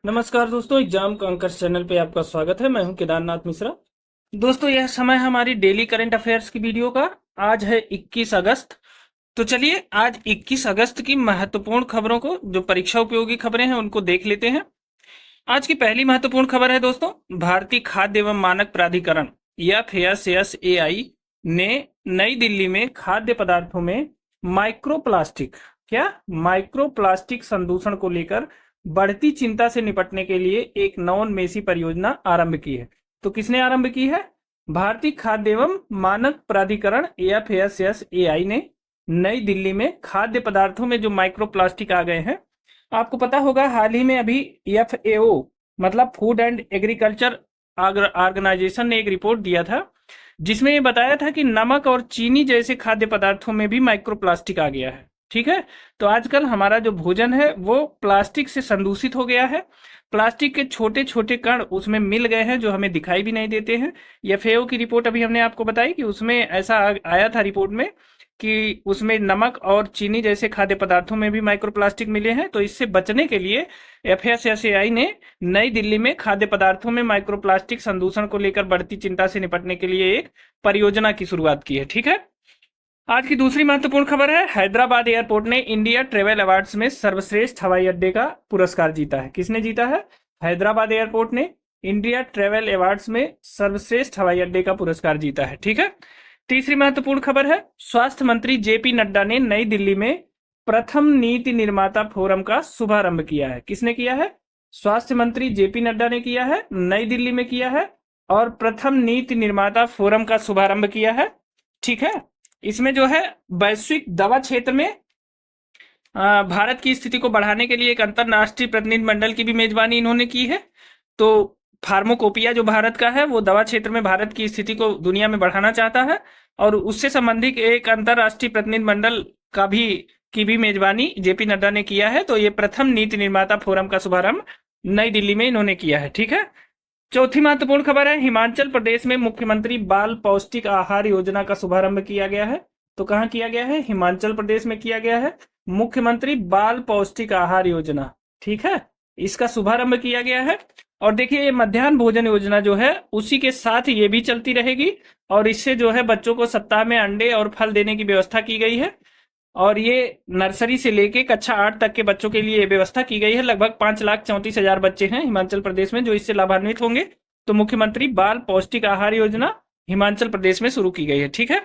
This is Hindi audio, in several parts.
नमस्कार दोस्तों, एग्जाम कांकर्स चैनल पे आपका स्वागत है। मैं हूं केदारनाथ मिश्रा। दोस्तों, यह समय है हमारी डेली करंट अफेयर्स की वीडियो का। आज है 21 अगस्त। तो चलिए आज 21 अगस्त की महत्वपूर्ण खबरों को, जो परीक्षा उपयोगी खबरें हैं, उनको देख लेते हैं। आज की पहली महत्वपूर्ण खबर है दोस्तों, भारतीय खाद्य एवं मानक प्राधिकरण FSSAI ने नई दिल्ली में खाद्य पदार्थों में माइक्रोप्लास्टिक माइक्रोप्लास्टिक संदूषण को लेकर बढ़ती चिंता से निपटने के लिए एक नवोन्मेषी परियोजना आरंभ की है। तो किसने आरंभ की है? भारतीय खाद्य एवं मानक प्राधिकरण FSSAI ने नई दिल्ली में खाद्य पदार्थों में जो माइक्रोप्लास्टिक आ गए हैं, आपको पता होगा हाल ही में अभी FAO मतलब फूड एंड एग्रीकल्चर ऑर्गेनाइजेशन ने एक रिपोर्ट दिया था, जिसमें ये बताया था कि नमक और चीनी जैसे खाद्य पदार्थों में भी माइक्रोप्लास्टिक आ गया है। ठीक है, तो आजकल हमारा जो भोजन है वो प्लास्टिक से संदूषित हो गया है। प्लास्टिक के छोटे छोटे कण उसमें मिल गए हैं, जो हमें दिखाई भी नहीं देते हैं। FAO की रिपोर्ट अभी हमने आपको बताई कि उसमें ऐसा आया था रिपोर्ट में कि उसमें नमक और चीनी जैसे खाद्य पदार्थों में भी माइक्रोप्लास्टिक मिले हैं। तो इससे बचने के लिए FSSAI ने नई दिल्ली में खाद्य पदार्थों में माइक्रोप्लास्टिक संदूषण को लेकर बढ़ती चिंता से निपटने के लिए एक परियोजना की शुरुआत की है। ठीक है, आज की दूसरी महत्वपूर्ण खबर है, हैदराबाद एयरपोर्ट ने इंडिया ट्रेवल अवार्ड्स में सर्वश्रेष्ठ हवाई अड्डे का पुरस्कार जीता है। किसने जीता है? हैदराबाद एयरपोर्ट ने इंडिया ट्रेवल अवार्ड्स में सर्वश्रेष्ठ हवाई अड्डे का पुरस्कार जीता है। ठीक है, तीसरी महत्वपूर्ण खबर है, स्वास्थ्य मंत्री JP नड्डा ने नई दिल्ली में प्रथम नीति निर्माता फोरम का शुभारंभ किया है। किसने किया है? स्वास्थ्य मंत्री JP नड्डा ने किया है, नई दिल्ली में किया है और प्रथम नीति निर्माता फोरम का शुभारंभ किया है। ठीक है, इसमें जो है वैश्विक दवा क्षेत्र में भारत की स्थिति को बढ़ाने के लिए एक अंतरराष्ट्रीय प्रतिनिधि मंडल की भी मेजबानी इन्होंने की है। तो फार्माकोपिया जो भारत का है, वो दवा क्षेत्र में भारत की स्थिति को दुनिया में बढ़ाना चाहता है और उससे संबंधित एक अंतरराष्ट्रीय प्रतिनिधि मंडल की भी मेजबानी JP नड्डा ने किया है। तो ये प्रथम नीति निर्माता फोरम का शुभारंभ नई दिल्ली में इन्होंने किया है। ठीक है, चौथी महत्वपूर्ण खबर है, हिमाचल प्रदेश में मुख्यमंत्री बाल पौष्टिक आहार योजना का शुभारंभ किया गया है। तो कहां किया गया है? हिमाचल प्रदेश में किया गया है, मुख्यमंत्री बाल पौष्टिक आहार योजना। ठीक है, इसका शुभारंभ किया गया है। और देखिए, ये मध्याह्न भोजन योजना जो है उसी के साथ ये भी चलती रहेगी और इससे जो है बच्चों को सप्ताह में अंडे और फल देने की व्यवस्था की गई है। और ये नर्सरी से लेके कक्षा 8 तक के बच्चों के लिए ये व्यवस्था की गई है। लगभग 5,34,000 बच्चे हैं हिमाचल प्रदेश में जो इससे लाभान्वित होंगे। तो मुख्यमंत्री बाल पौष्टिक आहार योजना हिमाचल प्रदेश में शुरू की गई है। ठीक है,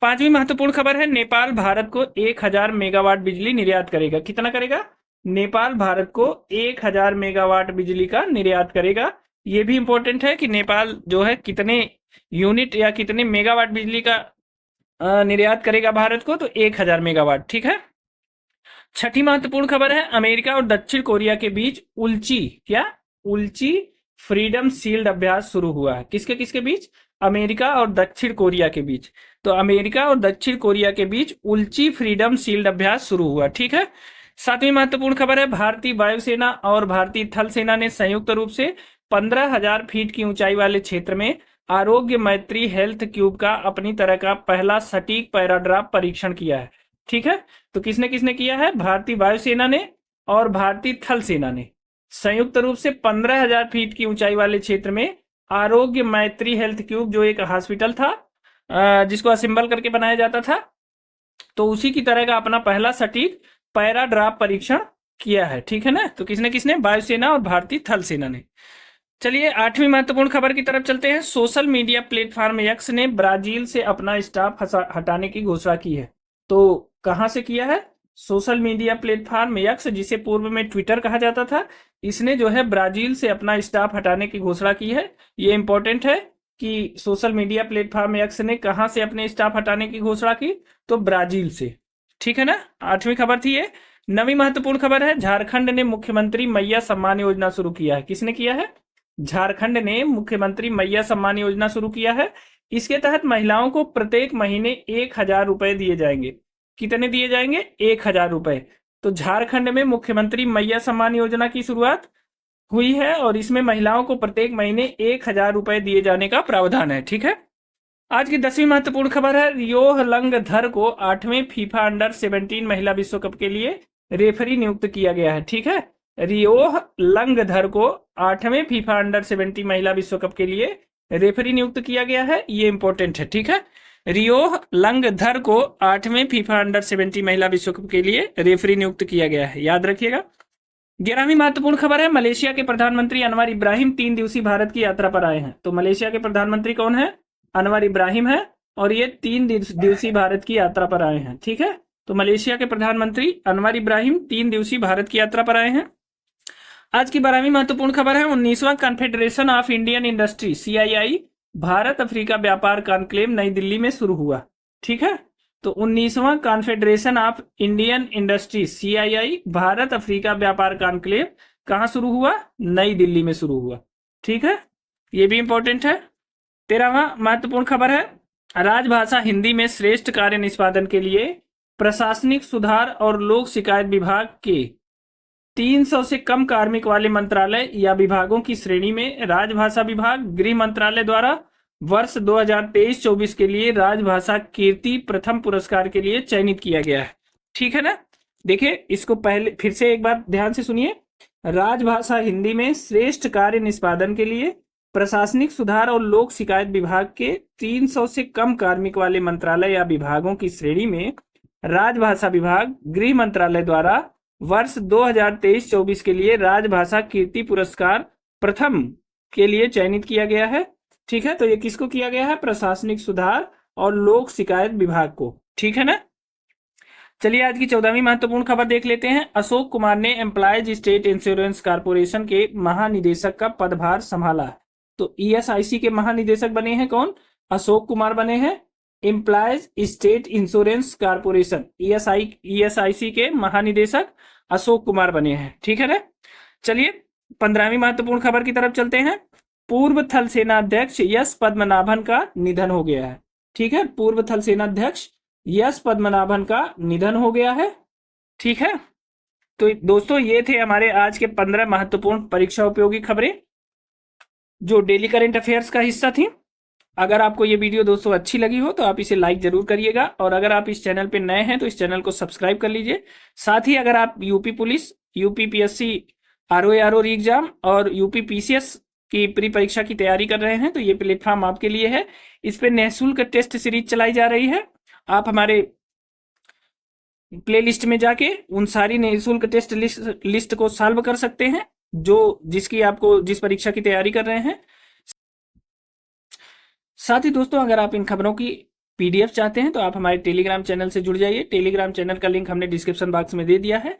पांचवी महत्वपूर्ण खबर है, नेपाल भारत को 1,000 मेगावाट बिजली निर्यात करेगा। कितना करेगा? नेपाल भारत को 1,000 मेगावाट बिजली का निर्यात करेगा। ये भी इंपॉर्टेंट है कि नेपाल जो है कितने यूनिट या कितने मेगावाट बिजली का निर्यात करेगा भारत को, तो 1,000 मेगावाट। ठीक है, छठी महत्वपूर्ण खबर है, अमेरिका और दक्षिण कोरिया के बीच उल्ची फ्रीडम शील्ड अभ्यास शुरू हुआ है। किसके किसके बीच? अमेरिका और दक्षिण कोरिया के बीच। तो अमेरिका और दक्षिण कोरिया के बीच उल्ची फ्रीडम शील्ड अभ्यास शुरू हुआ। ठीक है, सातवीं महत्वपूर्ण खबर है, भारतीय वायुसेना और भारतीय थल सेना ने संयुक्त रूप से 15,000 फीट की ऊंचाई वाले क्षेत्र में आरोग्य मैत्री हेल्थ क्यूब का अपनी तरह का पहला सटीक पैराड्राफ परीक्षण किया है। ठीक है, तो किसने किसने किया है? भारतीय वायुसेना ने और भारतीय थल सेना ने संयुक्त रूप से 15,000 फीट की ऊंचाई वाले क्षेत्र में आरोग्य मैत्री हेल्थ क्यूब, जो एक हॉस्पिटल था जिसको असेंबल करके बनाया जाता था, तो उसी की तरह का अपना पहला सटीक पैराड्राफ परीक्षण किया है। ठीक है ना, तो किसने किसने? वायुसेना और भारतीय थल सेना ने। चलिए आठवीं महत्वपूर्ण खबर की तरफ चलते हैं, सोशल मीडिया प्लेटफॉर्म X ने ब्राजील से अपना स्टाफ हटाने की घोषणा की है। तो कहां से किया है? सोशल मीडिया प्लेटफॉर्म X, जिसे पूर्व में ट्विटर कहा जाता था, इसने जो है ब्राजील से अपना स्टाफ हटाने की घोषणा की है। ये इंपॉर्टेंट है कि सोशल मीडिया प्लेटफॉर्म X ने कहां से अपने स्टाफ हटाने की घोषणा की, तो ब्राजील से। ठीक है ना, आठवीं खबर थी ये। नवीं महत्वपूर्ण खबर है, झारखंड ने मुख्यमंत्री मैया सम्मान योजना शुरू किया है। किसने किया है? झारखंड ने मुख्यमंत्री मैया सम्मान योजना शुरू किया है। इसके तहत महिलाओं को प्रत्येक महीने 1,000 रुपए दिए जाएंगे। कितने दिए जाएंगे? 1,000 रुपए। तो झारखंड में मुख्यमंत्री मैया सम्मान योजना की शुरुआत हुई है और इसमें महिलाओं को प्रत्येक महीने 1,000 रुपए दिए जाने का प्रावधान है। ठीक है, आज की 10वीं महत्वपूर्ण खबर है, रियो हलंगधर को 8वें फीफा अंडर 17 महिला विश्व कप के लिए रेफरी नियुक्त किया गया है। ठीक है, रियोह लंगधर को 8वें फीफा अंडर 17 महिला विश्व कप के लिए रेफरी नियुक्त किया गया है। ये इंपॉर्टेंट है, ठीक है। रियोह लंगधर को 8वें फीफा अंडर 17 महिला विश्व कप के लिए रेफरी नियुक्त किया गया है, याद रखिएगा। 11वीं महत्वपूर्ण खबर है, मलेशिया के प्रधानमंत्री अनवर इब्राहिम 3 दिवसीय भारत की यात्रा पर आए हैं। तो मलेशिया के प्रधानमंत्री कौन है? अनवर इब्राहिम है, और ये 3 दिवसीय भारत की यात्रा पर आए हैं, ठीक है। तो मलेशिया के प्रधानमंत्री अनवर इब्राहिम 3 दिवसीय भारत की यात्रा पर आए हैं। आज की 12वीं महत्वपूर्ण खबर है, 19वां confederation of Indian industry CII Bharat Africa व्यापार कॉन्क्लेव नई दिल्ली में शुरू हुआ, ठीक है। तो 19वां confederation of Indian industry CII Bharat Africa व्यापार कॉन्क्लेव कहां शुरू हुआ? नई दिल्ली में शुरू हुआ, ठीक है। ये भी इंपॉर्टेंट है। 13वां महत्वपूर्ण खबर है, राजभाषा हिंदी में श्रेष्ठ कार्य निष्पादन के लिए प्रशासनिक सुधार और लोक शिकायत विभाग के 300 से कम कार्मिक वाले मंत्रालय या विभागों की श्रेणी में राजभाषा विभाग गृह मंत्रालय द्वारा वर्ष 2023-24 के लिए राजभाषा कीर्ति प्रथम पुरस्कार के लिए चयनित किया गया है, ठीक है ना। देखिए, इसको पहले फिर से एक बार ध्यान से सुनिए। राजभाषा हिंदी में श्रेष्ठ कार्य निष्पादन के लिए प्रशासनिक सुधार और लोक शिकायत विभाग के 300 से कम कार्मिक वाले मंत्रालय या विभागों की श्रेणी में राजभाषा विभाग गृह मंत्रालय द्वारा वर्ष 2023-24 के लिए राजभाषा कीर्ति पुरस्कार प्रथम के लिए चयनित किया गया है, ठीक है। तो ये किसको किया गया है? प्रशासनिक सुधार और लोक शिकायत विभाग को, ठीक है ना। चलिए आज की 14वीं महत्वपूर्ण खबर देख लेते हैं। अशोक कुमार ने एम्प्लॉयज स्टेट इंश्योरेंस कॉर्पोरेशन के महानिदेशक का पदभार संभाला। तो ESIC के महानिदेशक बने हैं कौन? अशोक कुमार बने हैं। Employees state insurance corporation ESIC के महानिदेशक अशोक कुमार बने हैं, ठीक है ना। चलिए 15वीं महत्वपूर्ण खबर की तरफ चलते हैं। पूर्व थल सेनाध्यक्ष यश पद्मनाभन का निधन हो गया है, ठीक है। पूर्व थल सेनाध्यक्ष यश पद्मनाभन का निधन हो गया है, ठीक है। तो दोस्तों ये थे हमारे आज के 15 महत्वपूर्ण परीक्षा उपयोगी खबरें जो डेली करंट अफेयर्स का हिस्सा थी। अगर आपको ये वीडियो दोस्तों अच्छी लगी हो तो आप इसे लाइक जरूर करिएगा, और अगर आप इस चैनल पे नए हैं तो इस चैनल को सब्सक्राइब कर लीजिए। साथ ही अगर आप UP police, UP PSC ROA exam और यूपी PCS की प्री परीक्षा की तैयारी कर रहे हैं तो ये प्लेटफॉर्म आपके लिए है। इस पे निःशुल्क टेस्ट सीरीज चलाई जा रही है। आप हमारे प्लेलिस्ट में जाके उन सारी निःशुल्क टेस्ट लिस्ट को सॉल्व कर सकते हैं जिसकी आपको जिस परीक्षा की तैयारी कर रहे हैं। साथ ही दोस्तों अगर आप इन खबरों की PDF चाहते हैं तो आप हमारे टेलीग्राम चैनल से जुड़ जाइए। टेलीग्राम चैनल का लिंक हमने डिस्क्रिप्शन बॉक्स में दे दिया है।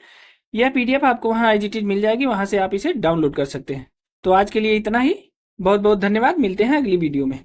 यह PDF आपको वहां एज इट इज मिल जाएगी, वहां से आप इसे डाउनलोड कर सकते हैं। तो आज के लिए इतना ही। बहुत बहुत धन्यवाद, मिलते हैं अगली वीडियो में।